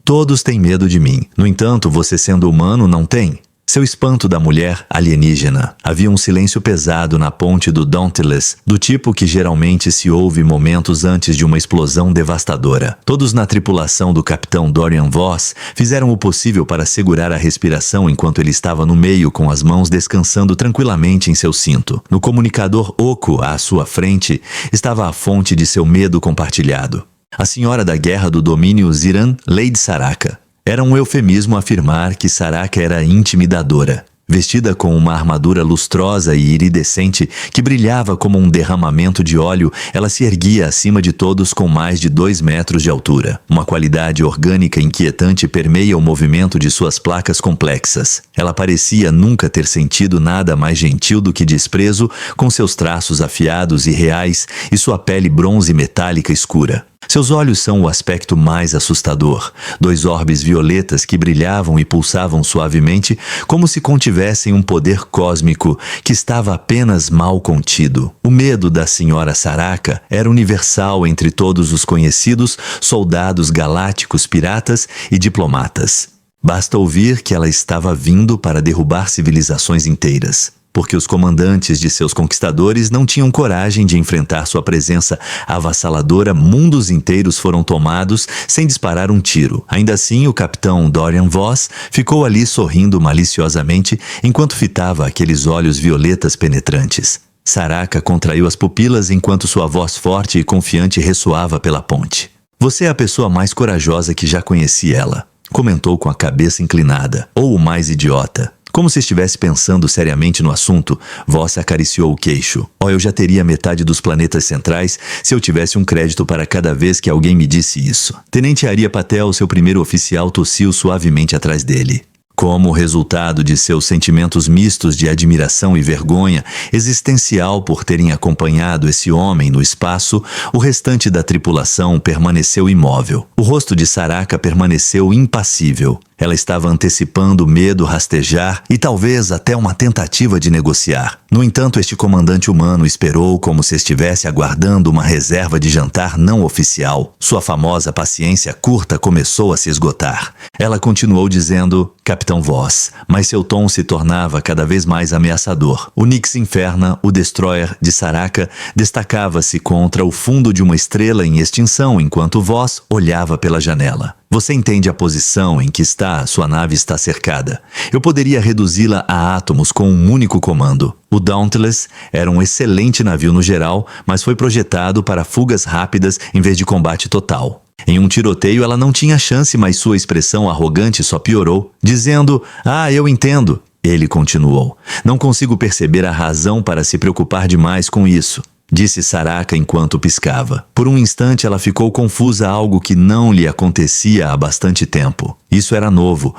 Todos têm medo de mim. No entanto, você sendo humano não tem. Seu espanto da mulher alienígena. Havia um silêncio pesado na ponte do Dauntless, do tipo que geralmente se ouve momentos antes de uma explosão devastadora. Todos na tripulação do capitão Dorian Voss fizeram o possível para segurar a respiração enquanto ele estava no meio com as mãos descansando tranquilamente em seu cinto. No comunicador oco à sua frente estava a fonte de seu medo compartilhado. A senhora da guerra do domínio Ziran, Lady Saraka. Era um eufemismo afirmar que Saraka era intimidadora. Vestida com uma armadura lustrosa e iridescente que brilhava como um derramamento de óleo, ela se erguia acima de todos com mais de 2 metros de altura. Uma qualidade orgânica inquietante permeia o movimento de suas placas complexas. Ela parecia nunca ter sentido nada mais gentil do que desprezo, com seus traços afiados e reais e sua pele bronze metálica escura. Seus olhos são o aspecto mais assustador. 2 orbes violetas que brilhavam e pulsavam suavemente, como se contivessem um poder cósmico que estava apenas mal contido. O medo da senhora Saraka era universal entre todos os conhecidos soldados galácticos, piratas e diplomatas. Basta ouvir que ela estava vindo para derrubar civilizações inteiras. Porque os comandantes de seus conquistadores não tinham coragem de enfrentar sua presença avassaladora, mundos inteiros foram tomados sem disparar um tiro. Ainda assim, o capitão Dorian Voss ficou ali sorrindo maliciosamente enquanto fitava aqueles olhos violetas penetrantes. Saraka contraiu as pupilas enquanto sua voz forte e confiante ressoava pela ponte. "Você é a pessoa mais corajosa que já conheci ela", comentou com a cabeça inclinada. "Ou o mais idiota." Como se estivesse pensando seriamente no assunto, Voss acariciou o queixo. Eu já teria metade dos planetas centrais se eu tivesse um crédito para cada vez que alguém me disse isso. Tenente Arya Patel, seu primeiro oficial, tossiu suavemente atrás dele. Como resultado de seus sentimentos mistos de admiração e vergonha existencial por terem acompanhado esse homem no espaço, o restante da tripulação permaneceu imóvel. O rosto de Saraka permaneceu impassível. Ela estava antecipando o medo rastejar e talvez até uma tentativa de negociar. No entanto, este comandante humano esperou como se estivesse aguardando uma reserva de jantar não oficial. Sua famosa paciência curta começou a se esgotar. Ela continuou dizendo, Capitão Voss, mas seu tom se tornava cada vez mais ameaçador. O Nix Inferna, o destroyer de Saraka, destacava-se contra o fundo de uma estrela em extinção enquanto Voss olhava pela janela. Você entende a posição em que sua nave está cercada. Eu poderia reduzi-la a átomos com um único comando. O Dauntless era um excelente navio no geral, mas foi projetado para fugas rápidas em vez de combate total. Em um tiroteio ela não tinha chance, mas sua expressão arrogante só piorou, dizendo, eu entendo. Ele continuou, não consigo perceber a razão para se preocupar demais com isso. Disse Saraka enquanto piscava. Por um instante ela ficou confusa, algo que não lhe acontecia há bastante tempo. Isso era novo.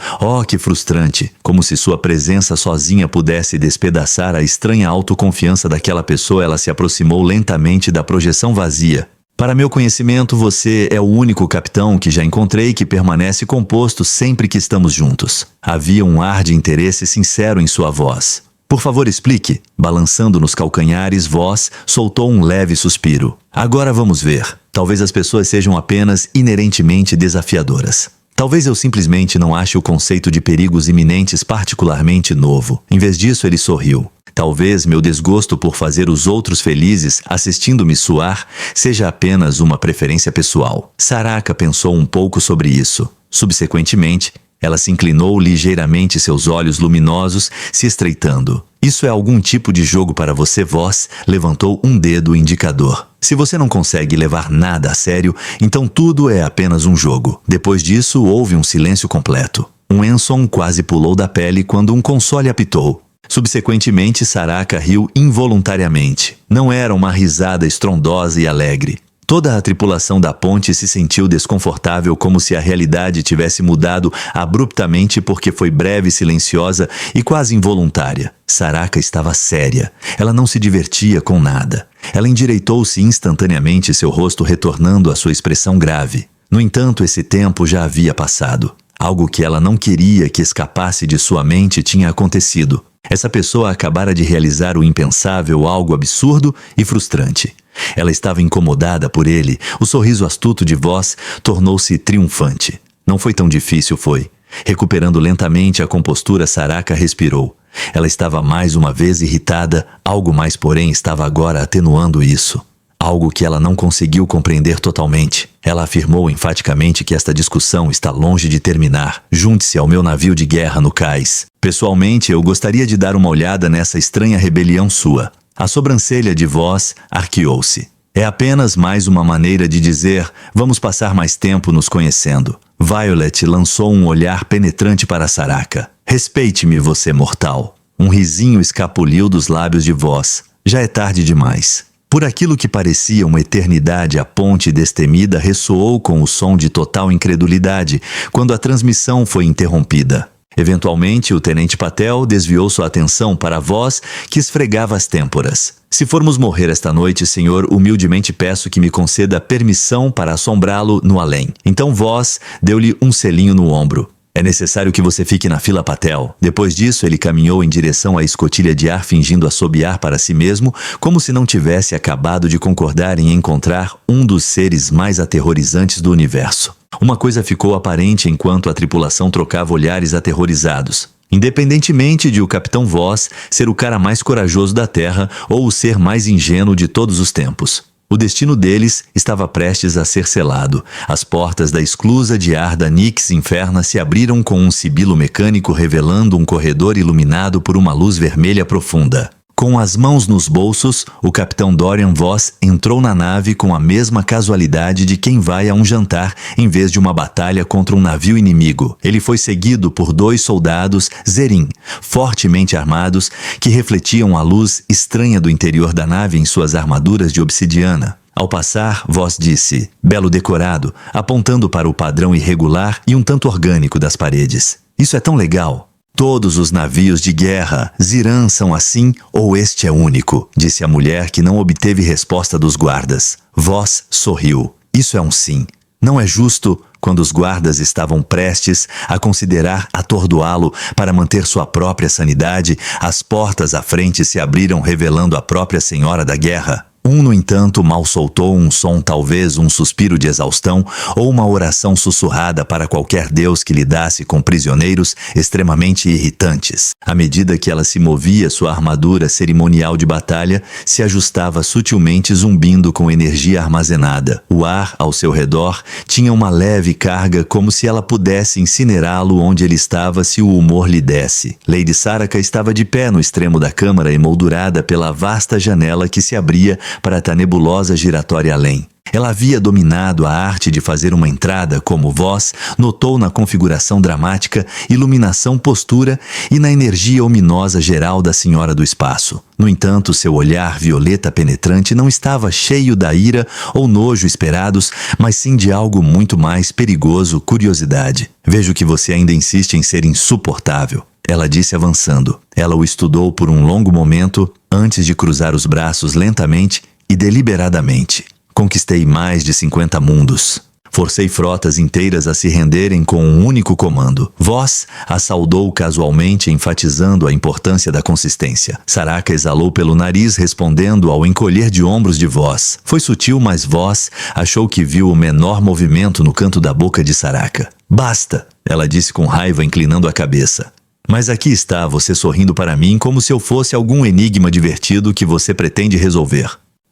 Que frustrante. Como se sua presença sozinha pudesse despedaçar a estranha autoconfiança daquela pessoa. Ela se aproximou lentamente da projeção vazia. Para meu conhecimento, você é o único capitão que já encontrei que permanece composto sempre que estamos juntos. Havia um ar de interesse sincero em sua voz. Por favor, explique. Balançando nos calcanhares, Voss soltou um leve suspiro. Agora vamos ver. Talvez as pessoas sejam apenas inerentemente desafiadoras. Talvez eu simplesmente não ache o conceito de perigos iminentes particularmente novo. Em vez disso, ele sorriu. Talvez meu desgosto por fazer os outros felizes assistindo-me suar seja apenas uma preferência pessoal. Saraka pensou um pouco sobre isso. Subsequentemente, ela se inclinou ligeiramente, seus olhos luminosos se estreitando. Isso é algum tipo de jogo para você, Voss? Levantou um dedo indicador. Se você não consegue levar nada a sério, então tudo é apenas um jogo. Depois disso, houve um silêncio completo. Um Ensign quase pulou da pele quando um console apitou. Subsequentemente, Saraka riu involuntariamente. Não era uma risada estrondosa e alegre. Toda a tripulação da ponte se sentiu desconfortável, como se a realidade tivesse mudado abruptamente porque foi breve, silenciosa e quase involuntária. Saraka estava séria. Ela não se divertia com nada. Ela endireitou-se instantaneamente, seu rosto retornando à sua expressão grave. No entanto, esse tempo já havia passado. Algo que ela não queria que escapasse de sua mente tinha acontecido. Essa pessoa acabara de realizar o impensável, algo absurdo e frustrante. Ela estava incomodada por ele. O sorriso astuto de Voss tornou-se triunfante. Não foi tão difícil, foi. Recuperando lentamente a compostura, Saraka respirou. Ela estava mais uma vez irritada, algo mais porém estava agora atenuando isso. Algo que ela não conseguiu compreender totalmente. Ela afirmou enfaticamente que esta discussão está longe de terminar. Junte-se ao meu navio de guerra no cais. Pessoalmente, eu gostaria de dar uma olhada nessa estranha rebelião sua. A sobrancelha de Voss arqueou-se. É apenas mais uma maneira de dizer, vamos passar mais tempo nos conhecendo. Violet lançou um olhar penetrante para Saraka. Respeite-me, você mortal. Um risinho escapuliu dos lábios de Voss. Já é tarde demais. Por aquilo que parecia uma eternidade, a ponte destemida ressoou com o som de total incredulidade quando a transmissão foi interrompida. Eventualmente, o tenente Patel desviou sua atenção para a voz que esfregava as têmporas. Se formos morrer esta noite, senhor, humildemente peço que me conceda permissão para assombrá-lo no além. Então Voss deu-lhe um selinho no ombro. É necessário que você fique na fila, Patel. Depois disso, ele caminhou em direção à escotilha de ar, fingindo assobiar para si mesmo, como se não tivesse acabado de concordar em encontrar um dos seres mais aterrorizantes do universo. Uma coisa ficou aparente enquanto a tripulação trocava olhares aterrorizados. Independentemente de o Capitão Voss ser o cara mais corajoso da Terra ou o ser mais ingênuo de todos os tempos. O destino deles estava prestes a ser selado. As portas da esclusa de ar da Nix Inferna se abriram com um sibilo mecânico revelando um corredor iluminado por uma luz vermelha profunda. Com as mãos nos bolsos, o capitão Dorian Voss entrou na nave com a mesma casualidade de quem vai a um jantar em vez de uma batalha contra um navio inimigo. Ele foi seguido por 2 soldados Zerin, fortemente armados, que refletiam a luz estranha do interior da nave em suas armaduras de obsidiana. Ao passar, Voss disse, belo decorado, apontando para o padrão irregular e um tanto orgânico das paredes. Isso é tão legal. Todos os navios de guerra, Ziran, são assim ou este é único, disse a mulher que não obteve resposta dos guardas. Voss sorriu. Isso é um sim. Não é justo quando os guardas estavam prestes a considerar atordoá-lo para manter sua própria sanidade, as portas à frente se abriram revelando a própria Senhora da Guerra. No entanto, mal soltou um som, talvez um suspiro de exaustão ou uma oração sussurrada para qualquer deus que lidasse com prisioneiros extremamente irritantes. À medida que ela se movia, sua armadura cerimonial de batalha se ajustava sutilmente, zumbindo com energia armazenada. O ar ao seu redor tinha uma leve carga, como se ela pudesse incinerá-lo onde ele estava se o humor lhe desse. Lady Saraka estava de pé no extremo da câmara, emoldurada pela vasta janela que se abria para a nebulosa giratória além. Ela havia dominado a arte de fazer uma entrada, como Voss notou na configuração dramática, iluminação, postura e na energia ominosa geral da Senhora do Espaço. No entanto, seu olhar violeta penetrante não estava cheio da ira ou nojo esperados, mas sim de algo muito mais perigoso, curiosidade. Vejo que você ainda insiste em ser insuportável. Ela disse avançando. Ela o estudou por um longo momento, antes de cruzar os braços lentamente e deliberadamente. Conquistei mais de 50 mundos. Forcei frotas inteiras a se renderem com um único comando. Voss a saudou casualmente, enfatizando a importância da consistência. Saraka exalou pelo nariz, respondendo ao encolher de ombros de Voss. Foi sutil, mas Voss achou que viu o menor movimento no canto da boca de Saraka. Basta, ela disse com raiva, inclinando a cabeça. Mas aqui está você sorrindo para mim como se eu fosse algum enigma divertido que você pretende resolver.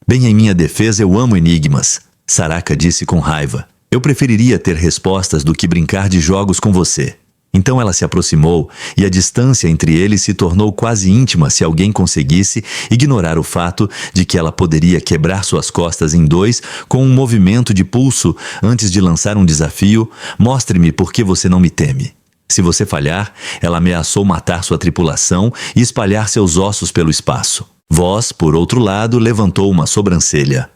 Bem, em minha defesa, eu amo enigmas, Saraka disse com raiva. Eu preferiria ter respostas do que brincar de jogos com você. Então ela se aproximou e a distância entre eles se tornou quase íntima se alguém conseguisse ignorar o fato de que ela poderia quebrar suas costas em 2 com um movimento de pulso antes de lançar um desafio. Mostre-me por que você não me teme. Se você falhar, ela ameaçou matar sua tripulação e espalhar seus ossos pelo espaço. Voss, por outro lado, levantou uma sobrancelha.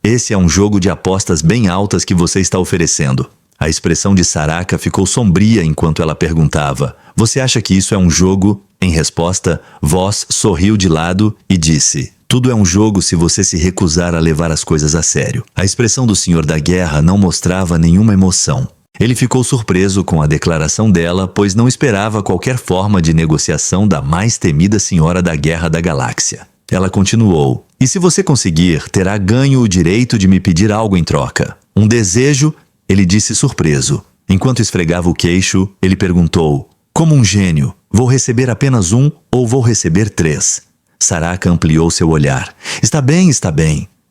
Esse é um jogo de apostas bem altas que você está oferecendo. A expressão de Saraka ficou sombria enquanto ela perguntava. Você acha que isso é um jogo? Em resposta, Voss sorriu de lado e disse... Tudo é um jogo se você se recusar a levar as coisas a sério. A expressão do Senhor da Guerra não mostrava nenhuma emoção. Ele ficou surpreso com a declaração dela, pois não esperava qualquer forma de negociação da mais temida Senhora da Guerra da Galáxia. Ela continuou, e se você conseguir, terá ganho o direito de me pedir algo em troca. Um desejo, ele disse surpreso. Enquanto esfregava o queixo, ele perguntou: como um gênio, vou receber apenas um ou vou receber 3? Saraka ampliou seu olhar. Está bem,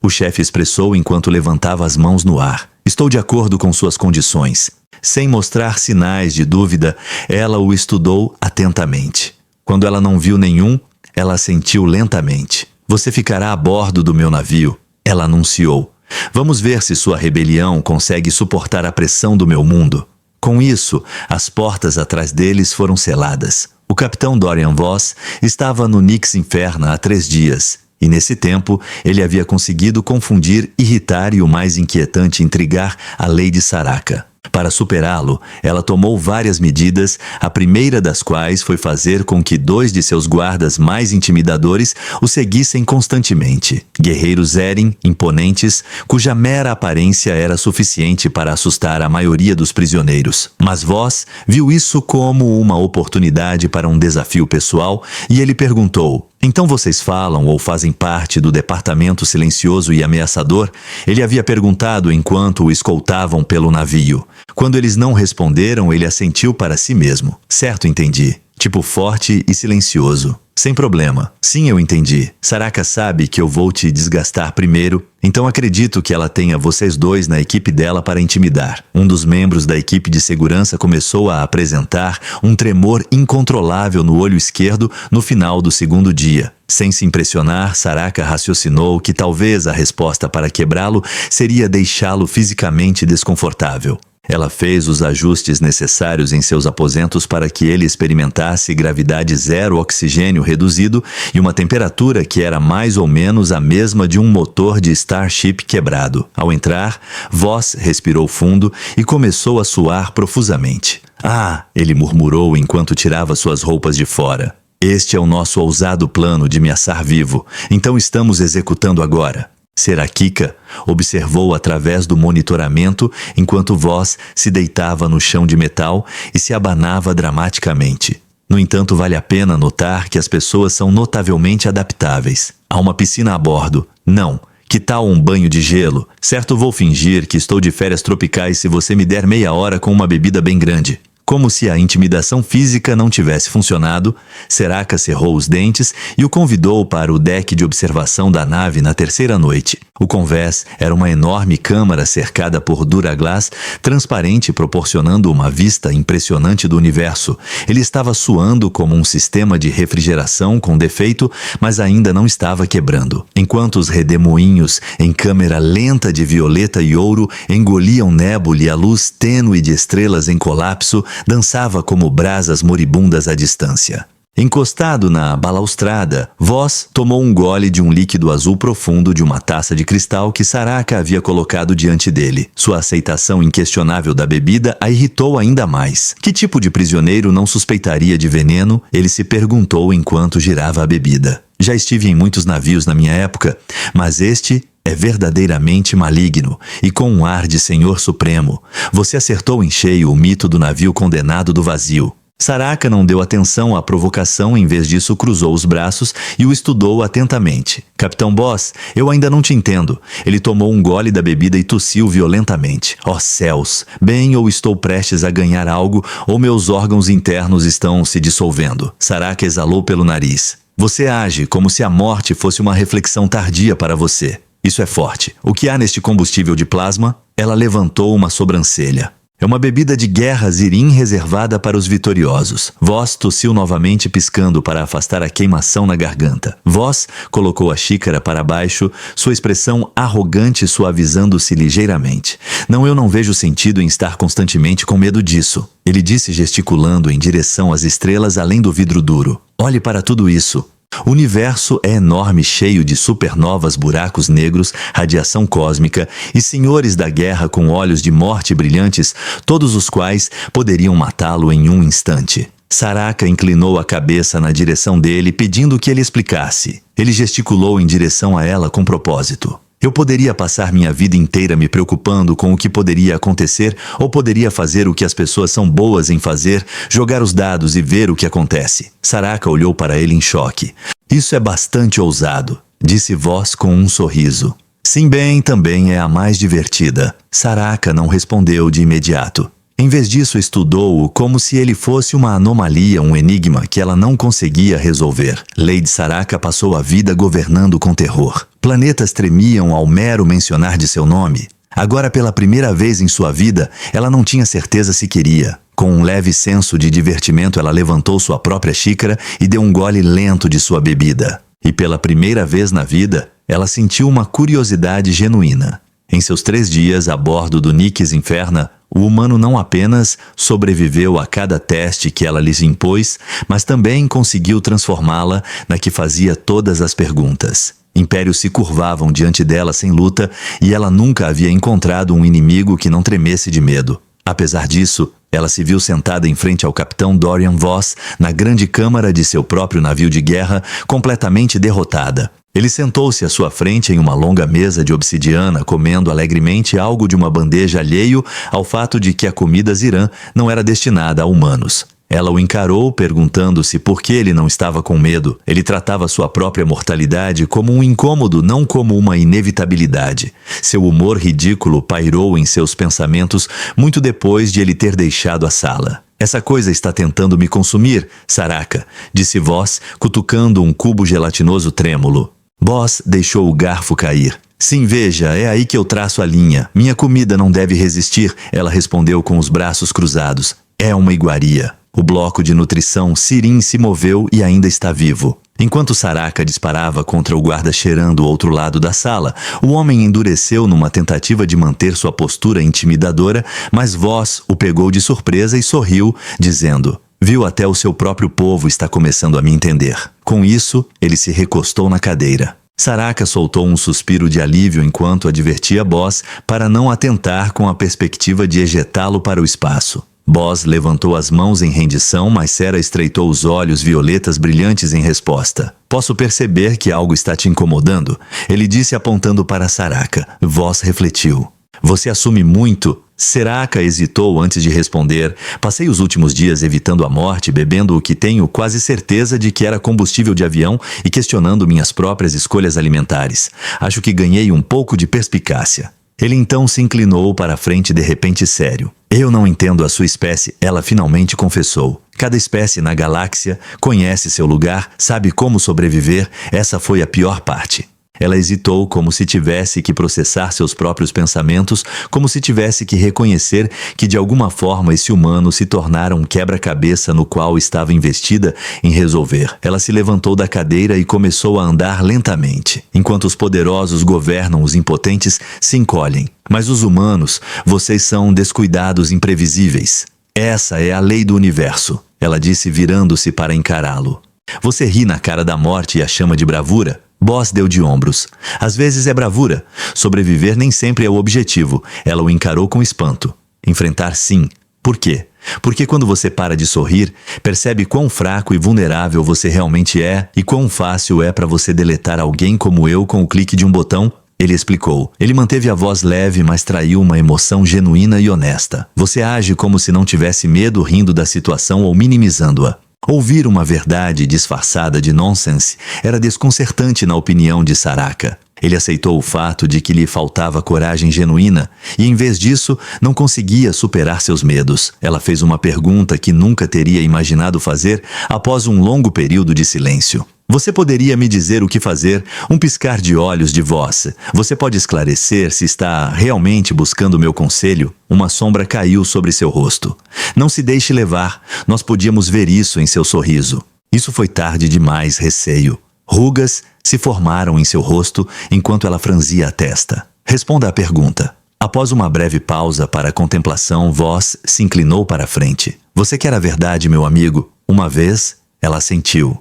o chefe expressou enquanto levantava as mãos no ar. Estou de acordo com suas condições. Sem mostrar sinais de dúvida, ela o estudou atentamente. Quando ela não viu nenhum, ela assentiu lentamente. Você ficará a bordo do meu navio, ela anunciou. Vamos ver se sua rebelião consegue suportar a pressão do meu mundo. Com isso, as portas atrás deles foram seladas. O capitão Dorian Voss estava no Nix Inferna há 3 dias, e nesse tempo ele havia conseguido confundir, irritar e o mais inquietante intrigar a Lady Saraka. Para superá-lo, ela tomou várias medidas, a primeira das quais foi fazer com que 2 de seus guardas mais intimidadores o seguissem constantemente. Guerreiros Eren, imponentes, cuja mera aparência era suficiente para assustar a maioria dos prisioneiros. Mas Voss viu isso como uma oportunidade para um desafio pessoal e ele perguntou: então vocês falam ou fazem parte do departamento silencioso e ameaçador? Ele havia perguntado enquanto o escoltavam pelo navio. Quando eles não responderam, ele assentiu para si mesmo. Certo, entendi. Tipo forte e silencioso. Sem problema. Sim, eu entendi. Saraka sabe que eu vou te desgastar primeiro, então acredito que ela tenha vocês 2 na equipe dela para intimidar. Um dos membros da equipe de segurança começou a apresentar um tremor incontrolável no olho esquerdo no final do 2º dia. Sem se impressionar, Saraka raciocinou que talvez a resposta para quebrá-lo seria deixá-lo fisicamente desconfortável. Ela fez os ajustes necessários em seus aposentos para que ele experimentasse gravidade 0, oxigênio reduzido e uma temperatura que era mais ou menos a mesma de um motor de Starship quebrado. Ao entrar, Voss respirou fundo e começou a suar profusamente. Ah, ele murmurou enquanto tirava suas roupas de fora. Este é o nosso ousado plano de me assar vivo, então estamos executando agora. Serakika observou através do monitoramento enquanto Voss se deitava no chão de metal e se abanava dramaticamente. No entanto, vale a pena notar que as pessoas são notavelmente adaptáveis. Há uma piscina a bordo. Não. Que tal um banho de gelo? Certo, vou fingir que estou de férias tropicais se você me der meia hora com uma bebida bem grande. Como se a intimidação física não tivesse funcionado, Saraka cerrou os dentes e o convidou para o deck de observação da nave na 3ª noite. O convés era uma enorme câmara cercada por Duraglass, transparente, proporcionando uma vista impressionante do universo. Ele estava suando como um sistema de refrigeração com defeito, mas ainda não estava quebrando. Enquanto os redemoinhos, em câmera lenta de violeta e ouro, engoliam nébula e a luz tênue de estrelas em colapso, dançava como brasas moribundas à distância. Encostado na balaustrada, Voss tomou um gole de um líquido azul profundo de uma taça de cristal que Saraka havia colocado diante dele. Sua aceitação inquestionável da bebida a irritou ainda mais. Que tipo de prisioneiro não suspeitaria de veneno? Ele se perguntou enquanto girava a bebida. Já estive em muitos navios na minha época, mas este é verdadeiramente maligno e com um ar de Senhor Supremo. Você acertou em cheio o mito do navio condenado do vazio. Saraka não deu atenção à provocação, em vez disso cruzou os braços e o estudou atentamente. Capitão Boss, eu ainda não te entendo. Ele tomou um gole da bebida e tossiu violentamente. Oh céus! Bem, ou estou prestes a ganhar algo, ou meus órgãos internos estão se dissolvendo. Saraka exalou pelo nariz. Você age como se a morte fosse uma reflexão tardia para você. Isso é forte. O que há neste combustível de plasma? Ela levantou uma sobrancelha. É uma bebida de guerra Zirin reservada para os vitoriosos. Voss tossiu novamente, piscando para afastar a queimação na garganta. Voss colocou a xícara para baixo, sua expressão arrogante suavizando-se ligeiramente. Não, eu não vejo sentido em estar constantemente com medo disso. Ele disse gesticulando em direção às estrelas além do vidro duro. Olhe para tudo isso. O universo é enorme, cheio de supernovas, buracos negros, radiação cósmica e senhores da guerra com olhos de morte brilhantes, todos os quais poderiam matá-lo em um instante. Saraka inclinou a cabeça na direção dele, pedindo que ele explicasse. Ele gesticulou em direção a ela com propósito. Eu poderia passar minha vida inteira me preocupando com o que poderia acontecer, ou poderia fazer o que as pessoas são boas em fazer, jogar os dados e ver o que acontece. Saraka olhou para ele em choque. Isso é bastante ousado, disse Voss com um sorriso. Sim, bem, também é a mais divertida. Saraka não respondeu de imediato. Em vez disso, estudou-o como se ele fosse uma anomalia, um enigma que ela não conseguia resolver. Lady Saraka passou a vida governando com terror. Planetas tremiam ao mero mencionar de seu nome. Agora, pela primeira vez em sua vida, ela não tinha certeza se queria. Com um leve senso de divertimento, ela levantou sua própria xícara e deu um gole lento de sua bebida. E pela primeira vez na vida, ela sentiu uma curiosidade genuína. Em seus 3 dias a bordo do Nix Inferna, o humano não apenas sobreviveu a cada teste que ela lhes impôs, mas também conseguiu transformá-la na que fazia todas as perguntas. Impérios se curvavam diante dela sem luta e ela nunca havia encontrado um inimigo que não tremesse de medo. Apesar disso, ela se viu sentada em frente ao capitão Dorian Voss na grande câmara de seu próprio navio de guerra, completamente derrotada. Ele sentou-se à sua frente em uma longa mesa de obsidiana, comendo alegremente algo de uma bandeja, alheio ao fato de que a comida Zirã não era destinada a humanos. Ela o encarou, perguntando-se por que ele não estava com medo. Ele tratava sua própria mortalidade como um incômodo, não como uma inevitabilidade. Seu humor ridículo pairou em seus pensamentos muito depois de ele ter deixado a sala. Essa coisa está tentando me consumir, Saraka, disse Voss, cutucando um cubo gelatinoso trêmulo. Voss deixou o garfo cair. Sim, veja, é aí que eu traço a linha. Minha comida não deve resistir, ela respondeu com os braços cruzados. É uma iguaria. O bloco de nutrição Sirin se moveu e ainda está vivo. Enquanto Saraka disparava contra o guarda cheirando ao outro lado da sala, o homem endureceu numa tentativa de manter sua postura intimidadora, mas Voss o pegou de surpresa e sorriu, dizendo: viu, até o seu próprio povo está começando a me entender. Com isso, ele se recostou na cadeira. Saraka soltou um suspiro de alívio enquanto advertia Boss para não atentar com a perspectiva de ejetá-lo para o espaço. Boss levantou as mãos em rendição, mas Sera estreitou os olhos violetas brilhantes em resposta. Posso perceber que algo está te incomodando, ele disse apontando para Saraka. Voss refletiu. Você assume muito? Saraka hesitou antes de responder. Passei os últimos dias evitando a morte, bebendo o que tenho quase certeza de que era combustível de avião e questionando minhas próprias escolhas alimentares. Acho que ganhei um pouco de perspicácia. Ele então se inclinou para a frente de repente sério. Eu não entendo a sua espécie, ela finalmente confessou. Cada espécie na galáxia conhece seu lugar, sabe como sobreviver, essa foi a pior parte. Ela hesitou como se tivesse que processar seus próprios pensamentos, como se tivesse que reconhecer que de alguma forma esse humano se tornara um quebra-cabeça no qual estava investida em resolver. Ela se levantou da cadeira e começou a andar lentamente. Enquanto os poderosos governam, os impotentes se encolhem. Mas os humanos, vocês são descuidados, imprevisíveis. Essa é a lei do universo, ela disse virando-se para encará-lo. Você ri na cara da morte e a chama de bravura? Boss deu de ombros. Às vezes é bravura. Sobreviver nem sempre é o objetivo. Ela o encarou com espanto. Enfrentar, sim. Por quê? Porque quando você para de sorrir, percebe quão fraco e vulnerável você realmente é e quão fácil é para você deletar alguém como eu com o clique de um botão. Ele explicou. Ele manteve a voz leve, mas traiu uma emoção genuína e honesta. Você age como se não tivesse medo, rindo da situação ou minimizando-a. Ouvir uma verdade disfarçada de nonsense era desconcertante na opinião de Saraka. Ele aceitou o fato de que lhe faltava coragem genuína e, em vez disso, não conseguia superar seus medos. Ela fez uma pergunta que nunca teria imaginado fazer após um longo período de silêncio. Você poderia me dizer o que fazer? Um piscar de olhos de Voss. Você pode esclarecer se está realmente buscando meu conselho? Uma sombra caiu sobre seu rosto. Não se deixe levar. Nós podíamos ver isso em seu sorriso. Isso foi tarde demais, receio. Rugas se formaram em seu rosto enquanto ela franzia a testa. Responda à pergunta. Após uma breve pausa para a contemplação, Voss se inclinou para a frente. Você quer a verdade, meu amigo? Uma vez, ela assentiu.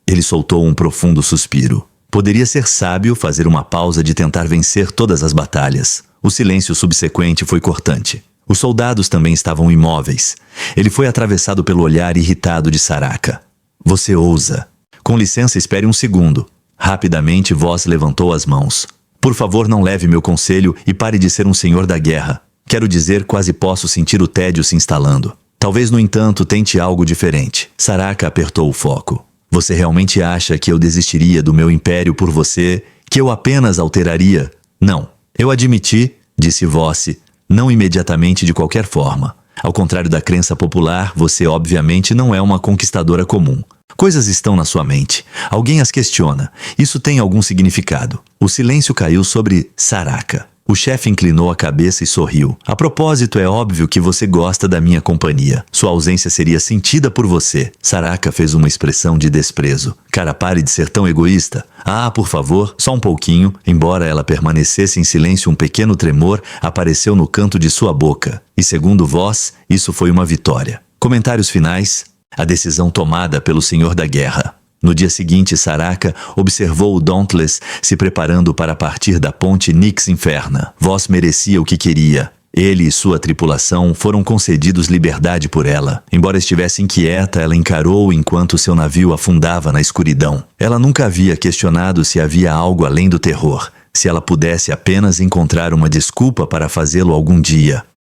Ele soltou um profundo suspiro. Poderia ser sábio fazer uma pausa de tentar vencer todas as batalhas. O silêncio subsequente foi cortante. Os soldados também estavam imóveis. Ele foi atravessado pelo olhar irritado de Saraka. Você ousa. Com licença, espere um segundo. Rapidamente, Voss levantou as mãos. Por favor, não leve meu conselho e pare de ser um senhor da guerra. Quero dizer, quase posso sentir o tédio se instalando. Talvez, no entanto, tente algo diferente. Saraka apertou o foco. Você realmente acha que eu desistiria do meu império por você? Que eu apenas alteraria? Não. Eu admiti, disse Voss, Não imediatamente de qualquer forma. Ao contrário da crença popular, você obviamente não é uma conquistadora comum. Coisas estão na sua mente. Alguém as questiona. Isso tem algum significado. O silêncio caiu sobre Saraka. O chefe inclinou a cabeça e sorriu. A propósito, é óbvio que você gosta da minha companhia. Sua ausência seria sentida por você. Saraka fez uma expressão de desprezo. Cara, pare de ser tão egoísta. Ah, por favor, só um pouquinho. Embora ela permanecesse em silêncio, um pequeno tremor apareceu no canto de sua boca. E segundo vós, isso foi uma vitória. Comentários finais. A decisão tomada pelo Senhor da Guerra. No dia seguinte, Saraka observou o Dauntless se preparando para partir da ponte Nyx Inferna. Vós merecia o que queria. Ele e sua tripulação foram concedidos liberdade por ela. Embora estivesse inquieta, ela encarou enquanto seu navio afundava na escuridão. Ela nunca havia questionado se havia algo além do terror, se ela pudesse apenas encontrar uma desculpa para fazê-lo algum dia.